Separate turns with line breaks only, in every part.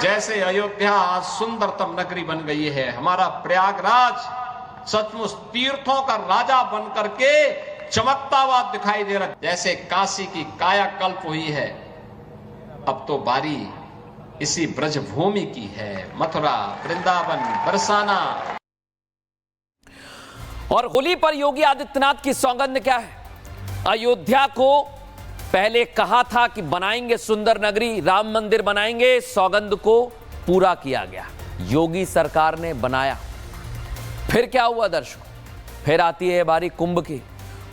जैसे अयोध्या आज सुंदरतम नगरी बन गई है, हमारा प्रयागराज सचमुच तीर्थों का राजा बन करके चमकता हुआ दिखाई दे रहा है। जैसे काशी की कायाकल्प हुई है, अब तो बारी इसी ब्रजभूमि की है। मथुरा, वृंदावन, बरसाना।
और होली पर योगी आदित्यनाथ की सौगंध क्या है? अयोध्या को पहले कहा था कि बनाएंगे सुंदर नगरी, राम मंदिर बनाएंगे, सौगंध को पूरा किया गया, योगी सरकार ने बनाया। फिर क्या हुआ दर्शकों? फिर आती है बारी कुंभ की।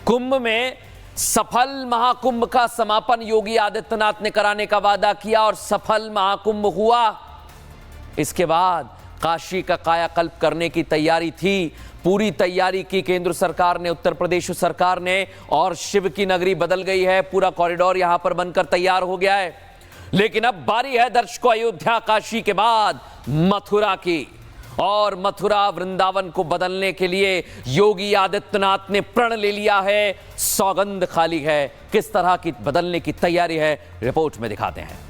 कुंभ में सफल महाकुंभ का समापन योगी आदित्यनाथ ने कराने का वादा किया और सफल महाकुंभ हुआ। इसके बाद काशी का कायाकल्प करने की तैयारी थी, पूरी तैयारी की केंद्र सरकार ने, उत्तर प्रदेश सरकार ने, और शिव की नगरी बदल गई है। पूरा कॉरिडोर यहां पर बनकर तैयार हो गया है। लेकिन अब बारी है दर्शकों अयोध्या काशी के बाद मथुरा की, और मथुरा वृंदावन को बदलने के लिए योगी आदित्यनाथ ने प्रण ले लिया है, सौगंध खाली है। किस तरह की बदलने की तैयारी है, रिपोर्ट में दिखाते हैं।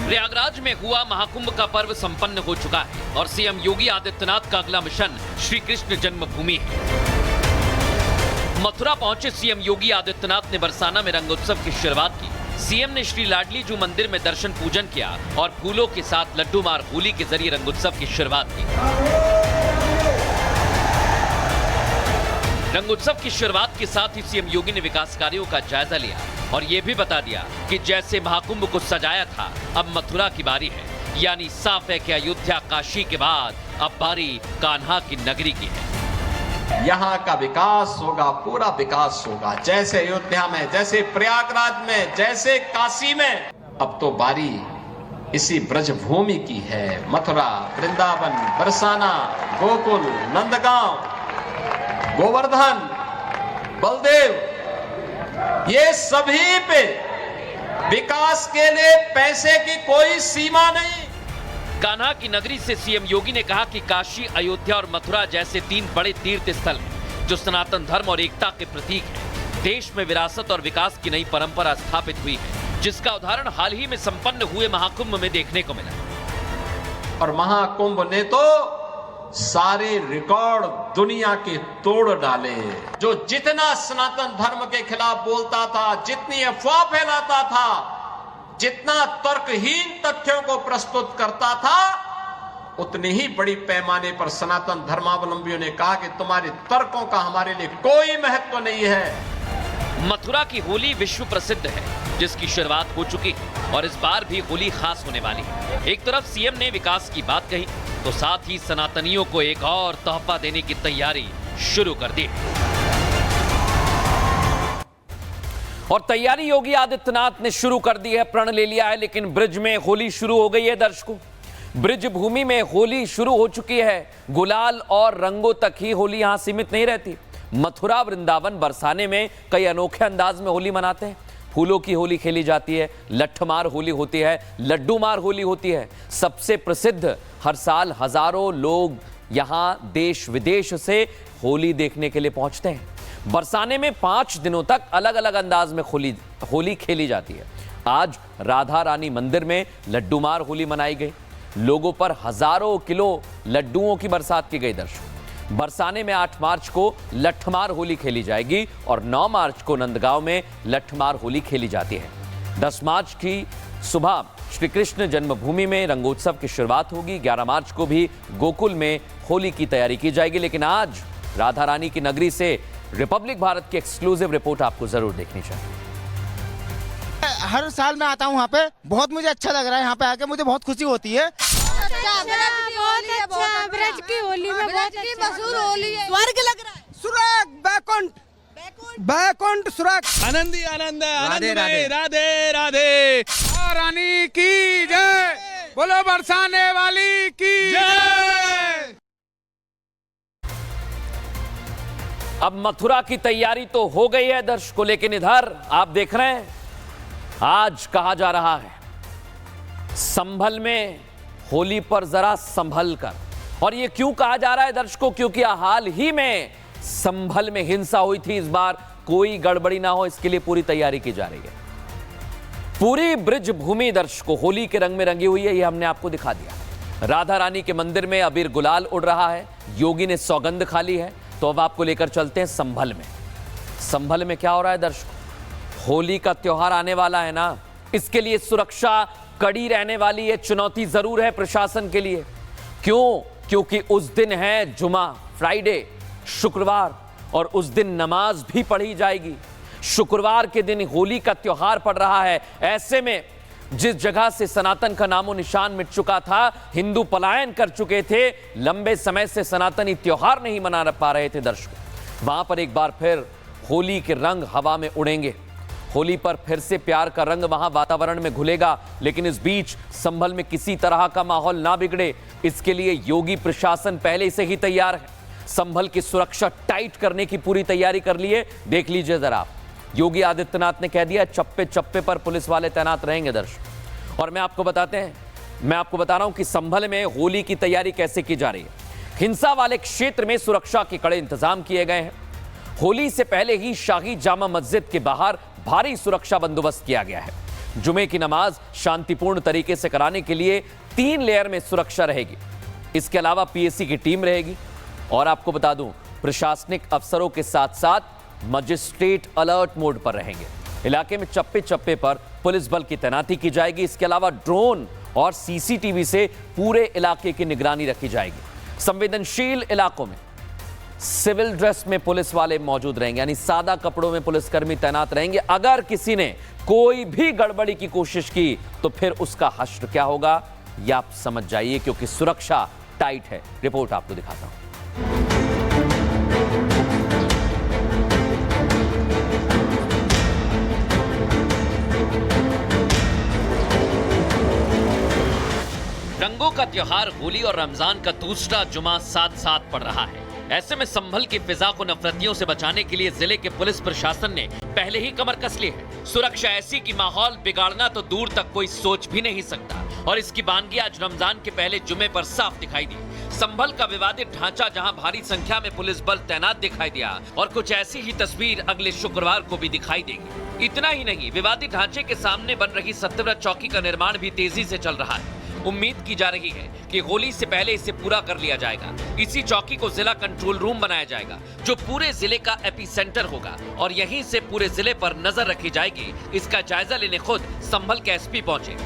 प्रयागराज में हुआ महाकुंभ का पर्व संपन्न हो चुका है और सीएम योगी आदित्यनाथ का अगला मिशन श्री कृष्ण जन्मभूमि है। मथुरा पहुंचे सीएम योगी आदित्यनाथ ने बरसाना में रंगोत्सव की शुरुआत की। सीएम ने श्री लाडली जू मंदिर में दर्शन पूजन किया और फूलों के साथ लड्डू मार होली के जरिए रंगोत्सव की शुरुआत की। रंगोत्सव की शुरुआत के साथ ही सीएम योगी ने विकास कार्यों का जायजा लिया और यह भी बता दिया कि जैसे महाकुंभ को सजाया था, अब मथुरा की बारी है। यानी साफ है कि अयोध्या काशी के बाद अब बारी कान्हा की नगरी की है।
यहाँ का विकास होगा, पूरा विकास होगा। जैसे अयोध्या में, जैसे प्रयागराज में, जैसे काशी में, अब तो बारी इसी ब्रजभूमि की है। मथुरा, वृंदावन, बरसाना, गोकुल, नंदगांव, गोवर्धन, बलदेव, ये सभी पे विकास के लिए पैसे की कोई सीमा नहीं।
कान्हा की नगरी से सीएम योगी ने कहा कि काशी, अयोध्या और मथुरा जैसे 3 बड़े तीर्थ स्थल हैं जो सनातन धर्म और एकता के प्रतीक हैं। देश में विरासत और विकास की नई परंपरा स्थापित हुई है, जिसका उदाहरण हाल ही में संपन्न हुए महाकुंभ में देखने को मिला।
और महाकुंभ ने तो सारे रिकॉर्ड दुनिया के तोड़ डाले। जो जितना सनातन धर्म के खिलाफ बोलता था, जितनी अफवाह फैलाता था, जितना तर्कहीन तथ्यों को प्रस्तुत करता था, उतनी ही बड़ी पैमाने पर सनातन धर्मावलंबियों ने कहा कि तुम्हारे तर्कों का हमारे लिए कोई महत्व नहीं है।
मथुरा की होली विश्व प्रसिद्ध है, जिसकी शुरुआत हो चुकी है और इस बार भी होली खास होने वाली है। एक तरफ सीएम ने विकास की बात कही, तो साथ ही सनातनियों को एक और तोहफा देने की तैयारी शुरू कर दी। और तैयारी योगी आदित्यनाथ ने शुरू कर दी है, प्रण ले लिया है। लेकिन ब्रिज में होली शुरू हो गई है दर्शकों। ब्रिज भूमि में होली शुरू हो चुकी है। गुलाल और रंगों तक ही होली यहां सीमित नहीं रहती। मथुरा, वृंदावन, बरसाने में कई अनोखे अंदाज में होली मनाते हैं। फूलों की होली खेली जाती है, लठमार होली होती है, लड्डू मार होली होती है। सबसे प्रसिद्ध, हर साल हजारों लोग यहां देश विदेश से होली देखने के लिए पहुंचते हैं। बरसाने में 5 दिनों तक अलग अलग अंदाज में होली खेली जाती है। आज राधा रानी मंदिर में लड्डू मार होली मनाई गई। लोगों पर हजारों किलो लड्डुओं की बरसात की गई। दर्शकों, बरसाने में 8 मार्च को लठमार होली खेली जाएगी और 9 मार्च को नंदगांव में लठमार होली खेली जाती है। 10 मार्च की सुबह श्री कृष्ण जन्मभूमि में रंगोत्सव की शुरुआत होगी। 11 मार्च को भी गोकुल में होली की तैयारी की जाएगी। लेकिन आज राधा रानी की नगरी से रिपब्लिक भारत की एक्सक्लूसिव रिपोर्ट आपको जरूर देखनी चाहिए।
हर साल मैं आता हूँ यहाँ पे, बहुत मुझे अच्छा लग रहा है। यहाँ पे आके मुझे बहुत खुशी होती है।
ब्रज की होली में बहुत मशहूर होली है, स्वर्ग लग रहा है।
सुराग, बैकुंठ, बैकुंठ सुराग,
आनंद ही आनंद है। राधे राधे राधे राधे। रानी की जय, बोलो बरसाने वाली की जय।
अब मथुरा की तैयारी तो हो गई है दर्शकों, लेकिन इधर आप देख रहे हैं आज कहा जा रहा है संभल में होली पर जरा संभल कर, और ये क्यों कहा जा रहा है दर्शकों? क्योंकि हाल ही में संभल में हिंसा हुई थी। इस बार कोई गड़बड़ी ना हो इसके लिए पूरी तैयारी की जा रही है। पूरी ब्रिज भूमि दर्शकों होली के रंग में रंगी हुई है, ये हमने आपको दिखा दिया। राधा रानी के मंदिर में अबीर गुलाल उड़ रहा है, योगी ने सौगंध खा ली है। तो अब आपको लेकर चलते हैं संभल में। संभल में क्या हो रहा है दर्शकों? होली का त्योहार आने वाला है ना, इसके लिए सुरक्षा कड़ी रहने वाली है। चुनौती जरूर है प्रशासन के लिए। क्यों? क्योंकि उस दिन है जुमा, फ्राइडे, शुक्रवार, और उस दिन नमाज भी पढ़ी जाएगी। शुक्रवार के दिन होली का त्योहार पड़ रहा है। ऐसे में जिस जगह से सनातन का नामो निशान मिट चुका था, हिंदू पलायन कर चुके थे, लंबे समय से सनातनी त्योहार नहीं मना पा रहे थे दर्शकों, वहां पर एक बार फिर होली के रंग हवा में उड़ेंगे। होली पर फिर से प्यार का रंग वहां वातावरण में घुलेगा। लेकिन इस बीच संभल में किसी तरह का माहौल ना बिगड़े, इसके लिए योगी प्रशासन पहले से ही तैयार है। संभल की सुरक्षा टाइट करने की पूरी तैयारी कर ली है। देख लीजिए जरा, योगी आदित्यनाथ ने कह दिया चप्पे चप्पे पर पुलिस वाले तैनात रहेंगे दर्शक। और मैं आपको बता रहा हूं कि संभल में होली की तैयारी कैसे की जा रही है। हिंसा वाले क्षेत्र में सुरक्षा के कड़े इंतजाम किए गए हैं। होली से पहले ही शाही जामा मस्जिद के बाहर भारी सुरक्षा बंदोबस्त किया गया है। जुमे की नमाज शांतिपूर्ण तरीके से कराने के लिए 3 लेयर में सुरक्षा रहेगी। इसके अलावा पीएसी की टीम रहेगी। और आपको बता दूं, प्रशासनिक अफसरों के साथ साथ मजिस्ट्रेट अलर्ट मोड पर रहेंगे। इलाके में चप्पे चप्पे पर पुलिस बल की तैनाती की जाएगी। इसके अलावा ड्रोन और सीसीटीवी से पूरे इलाके की निगरानी रखी जाएगी। संवेदनशील इलाकों में सिविल ड्रेस में पुलिस वाले मौजूद रहेंगे, यानी सादा कपड़ों में पुलिसकर्मी तैनात रहेंगे। अगर किसी ने कोई भी गड़बड़ी की कोशिश की तो फिर उसका हश्र क्या होगा, यह आप समझ जाइए, क्योंकि सुरक्षा टाइट है। रिपोर्ट आपको दिखाता हूं। रंगों का त्योहार होली और रमजान का दूसरा जुमा साथ साथ पड़ रहा है। ऐसे में संभल की फिजा को नफरतियों से बचाने के लिए जिले के पुलिस प्रशासन ने पहले ही कमर कस ली है। सुरक्षा ऐसी कि माहौल बिगाड़ना तो दूर तक कोई सोच भी नहीं सकता। और इसकी बानगी आज रमजान के पहले जुमे पर साफ दिखाई दी। संभल का विवादित ढांचा जहां भारी संख्या में पुलिस बल तैनात दिखाई दिया, और कुछ ऐसी ही तस्वीर अगले शुक्रवार को भी दिखाई देगी। इतना ही नहीं, विवादित ढांचे के सामने बन रही सत्यव्रत चौकी का निर्माण भी तेजी से चल रहा है। उम्मीद की जा रही है कि होली से पहले इसे पूरा कर लिया जाएगा। इसी चौकी को जिला कंट्रोल रूम बनाया जाएगा, जो पूरे जिले का एपिसेंटर होगा, और यहीं से पूरे जिले पर नजर रखी जाएगी। इसका जायजा लेने खुद संभल के एसपी पहुंचे।